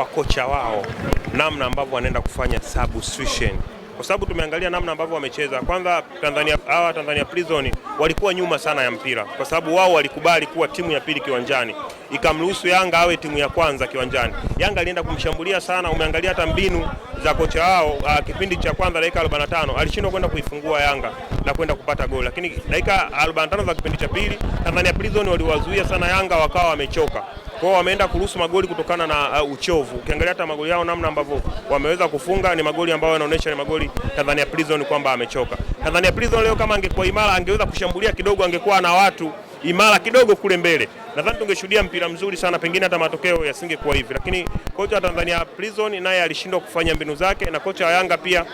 kwa kocha wao namna ambavyo wanaenda kufanya substitution, kwa sababu tumeangalia namna ambavyo wamecheza. Kwanza Tanzania Prison walikuwa nyuma sana ya mpira, kwa sababu wao walikubali kuwa timu ya pili kiwanjani, ikamruhusu Yanga awe timu ya kwanza kiwanjani. Yanga alienda kumshambulia sana. Umeangalia hata mbinu za kocha wao, kipindi cha kwanza dakika 45 alishindwa kwenda kuifungua Yanga na kwenda kupata goli, lakini dakika 45 za kipindi cha pili Tanzania Prison waliwazuia sana Yanga, wakawa wamechoka. Kwa hiyo wameenda kuruhusu magoli kutokana na uchovu. Ukiangalia hata magoli yao namna ambavyo wameweza kufunga ni magoli ambayo yanaonyesha ni magoli Tanzania Prison kwamba amechoka. Tanzania Prison leo kama angekuwa imara, angeweza kushambulia kidogo, angekuwa na watu imara kidogo kule mbele, nadhani tungeshuhudia mpira mzuri sana, pengine hata matokeo yasingekuwa hivi. Lakini kocha wa Tanzania Prison naye alishindwa kufanya mbinu zake, na kocha wa Yanga pia,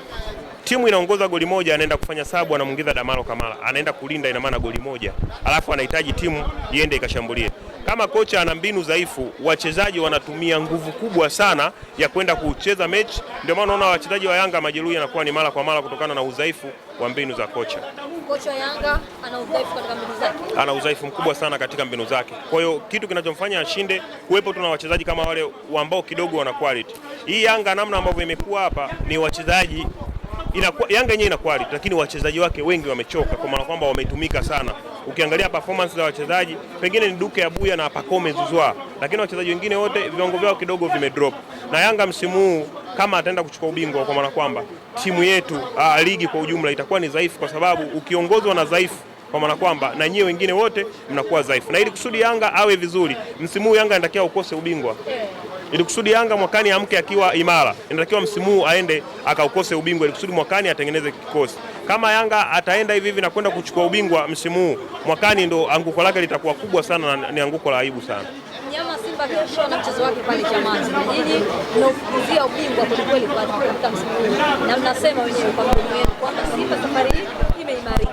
timu inaongoza goli moja, anaenda kufanya sabu, anamuingiza Damaro Kamara, anaenda kulinda, ina maana goli moja, alafu anahitaji timu iende ikashambulie. Kama kocha ana mbinu dhaifu, wachezaji wanatumia nguvu kubwa sana ya kwenda kucheza mechi. Ndio maana unaona wachezaji wa Yanga majeruhi yanakuwa ni mara kwa mara kutokana na udhaifu wa mbinu za kocha. Kocha wa Yanga ana udhaifu katika mbinu zake. Ana udhaifu mkubwa sana katika mbinu zake. Kwa hiyo kitu kinachomfanya ashinde kuwepo tuna wachezaji kama wale ambao kidogo wana quality. Hii Yanga namna ambavyo imekuwa hapa ni wachezaji Yanga yenyewe ina quality, lakini wachezaji wake wengi wamechoka, kwa maana kwamba wametumika sana. Ukiangalia performance za wachezaji, pengine ni Duke Abuya na Pacome Zouzoua, lakini wachezaji wengine wote viwango vyao kidogo vimedrop. Na Yanga msimu huu kama ataenda kuchukua ubingwa, kwa maana kwamba timu yetu ligi kwa ujumla itakuwa ni dhaifu, kwa sababu ukiongozwa na dhaifu, kwa maana kwamba na nyie wengine wote mnakuwa dhaifu. Na ili kusudi Yanga awe vizuri, msimu huu Yanga inatakiwa ukose ubingwa. Ili kusudi Yanga mwakani amke akiwa imara, inatakiwa msimu huu aende akaukose ubingwa, ili kusudi mwakani atengeneze kikosi. Kama Yanga ataenda hivi na kwenda kuchukua ubingwa msimu huu, mwakani ndo anguko lake litakuwa kubwa sana, na ni anguko la aibu sana. Mnyama Simba kesho na mchezo wake pale Chamazi. Nyinyi mnaufukuzia ubingwa kwa kweli kwa msimu huu, na mnasema wenyewe kwa mdomo wenu kwamba Simba safari hii imeimarika.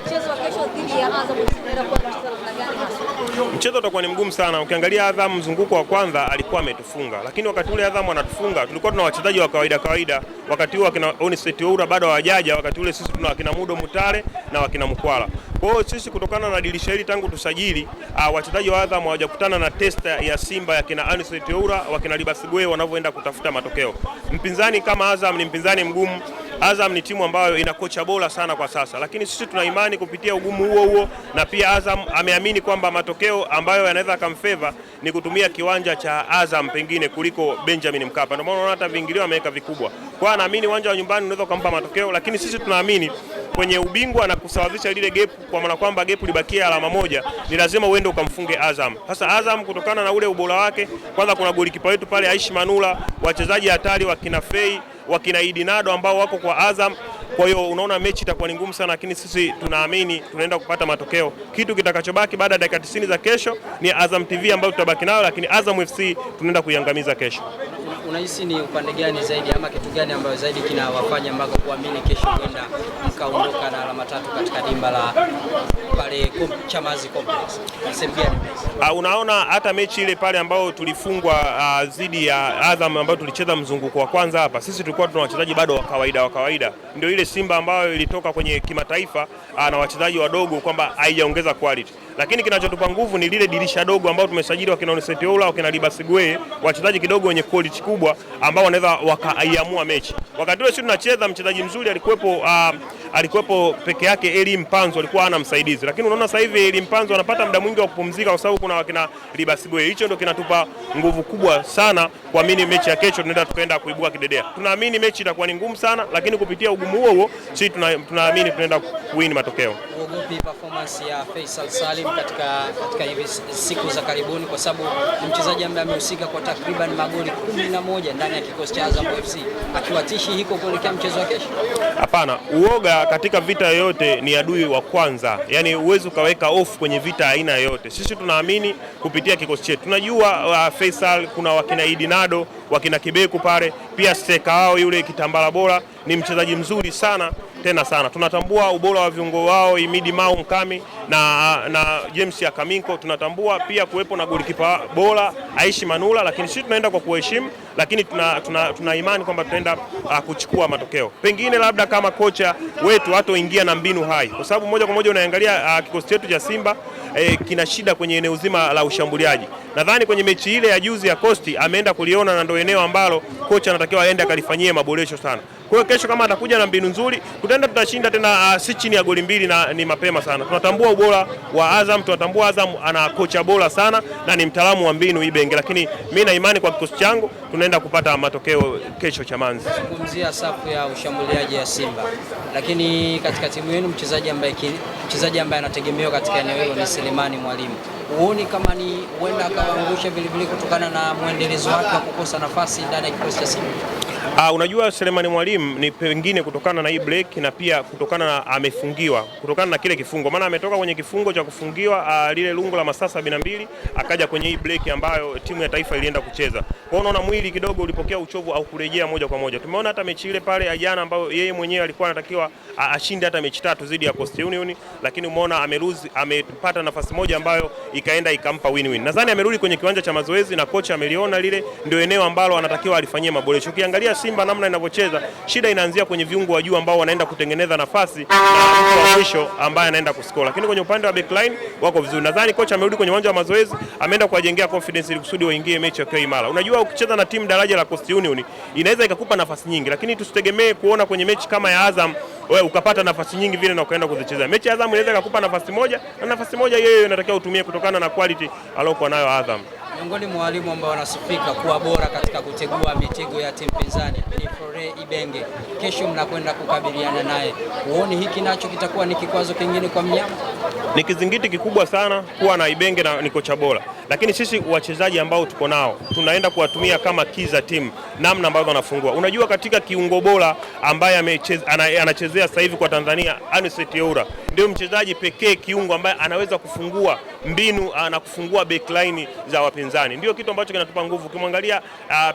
Mchezo wa kesho dhidi ya Azam unaenda kwa mchezo namna gani hasa? Mchezo utakuwa ni mgumu sana. Ukiangalia Azam mzunguko wa kwanza alikuwa ametufunga, lakini wakati ule Azam anatufunga tulikuwa tuna wachezaji wa kawaida. Wakati huo akina Oniseti Oura bado hawajaja, wakati ule sisi tuna akina Mudo Mutale na wakina Mkwala. Kwa hiyo sisi kutokana na dirisha hili tangu tusajili, wachezaji wa Azam hawajakutana na testa ya Simba ya kina Oniseti Oura, wakina Libasigwe wanavyoenda kutafuta matokeo. Mpinzani kama Azam ni mpinzani mgumu. Azam ni timu ambayo ina kocha bora sana kwa sasa, lakini sisi tuna imani kupitia ugumu huo na pia Azam ameamini kwamba matokeo ambayo yanaweza kumfavor ni kutumia kiwanja cha Azam pengine kuliko Benjamin Mkapa. Ndio maana unaona hata viingilio ameweka vikubwa. Kwa hiyo anaamini uwanja wa nyumbani unaweza kumpa matokeo, lakini sisi tunaamini kwenye ubingwa na kusawazisha lile gap, kwa maana kwamba gap libakia alama moja, ni lazima uende ukamfunge Azam. Sasa Azam kutokana na ule ubora wake, kwanza kuna golikipa wetu pale Aishi Manula, wachezaji hatari wakina Fei, wakina Idinado ambao wako kwa Azam. Kwa hiyo unaona mechi itakuwa ni ngumu sana, lakini sisi tunaamini tunaenda kupata matokeo. Kitu kitakachobaki baada ya dakika 90 za kesho ni Azam TV ambayo tutabaki nayo, lakini Azam FC tunaenda kuiangamiza kesho. Unahisi ni upande gani zaidi ama kitu gani ambayo zaidi kinawafanya mpaka kuamini kesho kwenda mkaondoka na alama 3 katika dimba la pale Chamazi Complex? Unaona hata mechi ile pale ambayo tulifungwa dhidi ya Azam ambayo tulicheza mzunguko wa kwanza hapa, sisi tulikuwa tuna wachezaji bado wa kawaida. Ndio ile Simba ambayo ilitoka kwenye kimataifa na wachezaji wadogo kwamba haijaongeza quality. Lakini kinachotupa nguvu ni lile dirisha dogo ambao tumesajili wakina Oniseti Oura, wakina Libasigwe, wachezaji kidogo wenye quality kubwa ambao wanaweza wakaiamua mechi. Wakati ule sisi tunacheza, mchezaji mzuri alikuwepo peke yake, Eli Mpanzo alikuwa hana msaidizi. Lakini unaona sasa hivi Eli Mpanzo anapata muda mwingi wa kupumzika kwa sababu kuna wakina Libasigwe. Hicho ndio kinatupa nguvu kubwa sana kuamini mechi ya kesho tunaenda kuibua kidedea. Tunaamini mechi itakuwa ni ngumu sana, lakini kupitia ugumu huo sisi tunaamini tunaenda kuwin matokeo. Uogopi performance ya Faisal Salim katika hivi siku za karibuni, kwa sababu ni mchezaji ambaye amehusika kwa takriban magoli 11 ndani ya kikosi cha Azam FC, akiwatishi hiko kuelekea mchezo wa kesho? Hapana, uoga katika vita yoyote ni adui wa kwanza. Yaani uwezo ukaweka off kwenye vita aina yoyote. Sisi tunaamini kupitia kikosi chetu. Tunajua Faisal, kuna wakina Idinado, wakina Kibeku pale, pia steka wao yule Kitambala bora ni mchezaji mzuri sana tena sana. Tunatambua ubora wa viungo wao Imidi Mau Mkami na James Akaminko. Tunatambua pia kuwepo na golikipa bora Aishi Manula, lakini sisi tunaenda kwa kuheshimu, lakini tuna imani kwamba tutaenda kuchukua matokeo. Pengine labda kama kocha wetu hatoingia na mbinu hai, kwa sababu moja kwa moja unaangalia kikosi chetu cha Simba kina shida kwenye eneo zima la ushambuliaji. Nadhani kwenye mechi ile ya juzi ya Coast ameenda kuliona, na ndio eneo ambalo kocha anatakiwa aende akalifanyie maboresho sana. Kwa hiyo kesho kama atakuja na mbinu nzuri, tutashinda tena, si chini ya goli 2 na ni mapema sana. Tunatambua ubora wa Azam, tunatambua Azam ana kocha bora sana na ni mtaalamu wa mbinu Ibenge, lakini mimi na imani kwa kikosi changu tunaenda kupata matokeo kesho Chamazi. Zungumzia safu ya ushambuliaji ya Simba, lakini katika timu yenu mchezaji ambaye anategemewa katika eneo hilo ni Selemani Mwalimu. Huoni kama ni huenda akaangusha vilevile kutokana na mwendelezo wake wa kukosa nafasi ndani ya kikosi cha Simba? Unajua Selemani Mwalimu ni pengine kutokana na hii break na pia kutokana na amefungiwa, kutokana na kile kifungo, maana ametoka kwenye kifungo cha kufungiwa lile lungu la masaa 72 akaja kwenye hii break ambayo timu ya taifa ilienda kucheza. Kwa hiyo unaona mwili kidogo ulipokea uchovu au kurejea moja kwa moja. Tumeona hata mechi ile pale jana ambayo yeye mwenyewe alikuwa anatakiwa ashinde hata mechi 3 dhidi ya Coast Union, lakini umeona amepata nafasi moja ambayo ikaenda ikampa win-win. Nadhani amerudi kwenye kiwanja cha mazoezi na kocha ameliona lile ndio eneo ambalo anatakiwa alifanyie maboresho. Ukiangalia Simba namna inavyocheza, shida inaanzia kwenye viungo wa juu ambao wanaenda kutengeneza nafasi na mtu wa mwisho ambaye anaenda kuscore. Lakini kwenye upande wa backline wako vizuri. Nadhani kocha amerudi kwenye uwanja wa mazoezi, ameenda kuwajengea confidence ili kusudi waingie mechi ya imara. Unajua ukicheza na timu daraja la Coast Union inaweza ikakupa nafasi nyingi, lakini tusitegemee kuona kwenye mechi kama ya Azam wewe ukapata nafasi nyingi vile na ukaenda kuzicheza. Mechi ya Azam inaweza ikakupa nafasi moja, na nafasi moja yeye inatakiwa utumie kutokana na quality aliyokuwa nayo Azam. Miongoni mwa walimu ambao wanasifika kuwa bora katika kutegua mitego ya timu pinzani ni Flore Ibenge. Kesho mnakwenda kukabiliana naye. Huoni hiki nacho kitakuwa ni kikwazo kingine kwa mnyama? Ni kizingiti kikubwa sana kuwa na Ibenge na ni kocha bora, lakini sisi wachezaji ambao tuko nao tunaenda kuwatumia kama kiza timu, namna ambavyo wanafungua. Unajua katika kiungo bora ambaye anachezea sasa hivi kwa Tanzania, Anicet Oura ndio mchezaji pekee kiungo ambaye anaweza kufungua mbinu na kufungua backline za wapinzani. Ndio kitu ambacho kinatupa nguvu. Ukimwangalia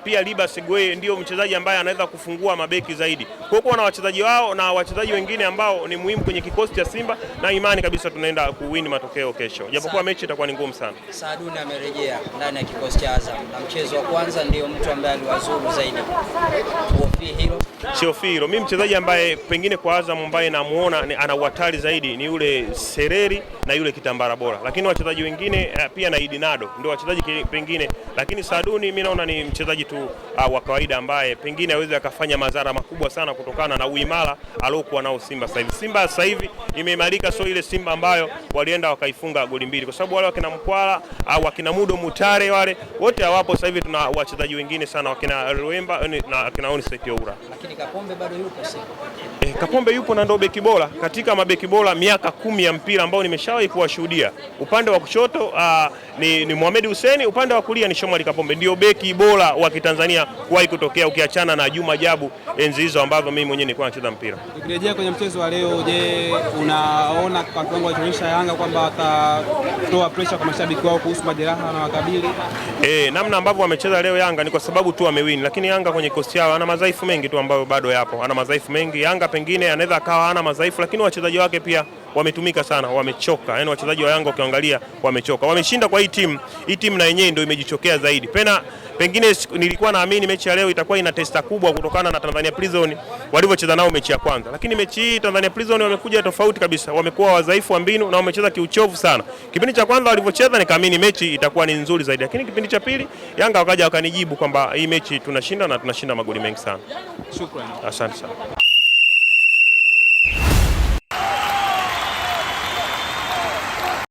pia Liba Segwe ndio mchezaji ambaye anaweza kufungua mabeki zaidi. Kwa hiyo na wachezaji wao na wachezaji wengine ambao ni muhimu kwenye kikosi cha Simba, na imani kabisa tunaenda kuwini matokeo kesho. Japokuwa mechi itakuwa ni ngumu sana. Saaduni amerejea ndani ya kikosi cha Azam na mchezo wa kwanza ndio mtu ambaye aliwazuru zaidi. Sio hilo. Mimi mchezaji ambaye pengine kwa Azam ambaye namuona ana uhatari zaidi ni yule Sereri na yule Kitambara bora. Lakini wachezaji wengine pia na Idinado ndio wachezaji pengine, lakini Saaduni mimi naona ni mchezaji tu wa kawaida ambaye pengine aweze akafanya madhara makubwa sana kutokana na uimara aliokuwa nao Simba sasa hivi. Simba sasa hivi imeimarika, sio ile Simba ambayo walienda wakaifunga goli 2, kwa sababu wale wakina Mkwala au wakina Mudo Mutare wale wote hawapo sasa hivi. Tuna wachezaji wengine sana wakina Ruemba na wakina Anicet Oura. Lakini Kapombe bado yupo Simba. Kapombe yupo na ndio beki bora katika mabeki bora miaka 10 ya mpira ambao nimeshawahi kuwashuhudia. Upande wa kushoto ni Mohamed Hussein, upande wa kulia ni Shomari Kapombe. Ndio beki bora wa Kitanzania kuwahi kutokea, ukiachana na Juma Jabu enzi hizo ambazo mimi mwenyewe nilikuwa nacheza mpira. Ukirejea kwenye mchezo wa leo, je, unaona kwa kiwango alichoonyesha Yanga kwamba atatoa pressure kwa mashabiki wao kuhusu majeraha na wakabili? Namna ambavyo wamecheza leo Yanga ni kwa sababu tu wamewin, lakini Yanga kwenye kosi yao ana madhaifu mengi tu ambayo bado yapo. Ana madhaifu mengi. Yanga pengine anaweza akawa hana madhaifu, lakini wachezaji wake pia wametumika sana, wamechoka. Yaani wachezaji wa Yanga ukiangalia wamechoka. Wameshinda kwa hii timu na yenyewe ndio imejichokea zaidi. Pengine nilikuwa naamini mechi ya leo itakuwa ina testa kubwa kutokana na Tanzania Prison walivyocheza nao mechi ya kwanza. Lakini mechi hii Tanzania Prison wamekuja tofauti kabisa. Wamekuwa wadhaifu wa mbinu na wamecheza kiuchovu sana. Kipindi cha kwanza walivyocheza nikaamini mechi itakuwa ni nzuri zaidi. Lakini kipindi cha pili Yanga wakaja wakanijibu kwamba hii mechi tunashinda na tunashinda magoli mengi sana. Shukrani. Asante sana.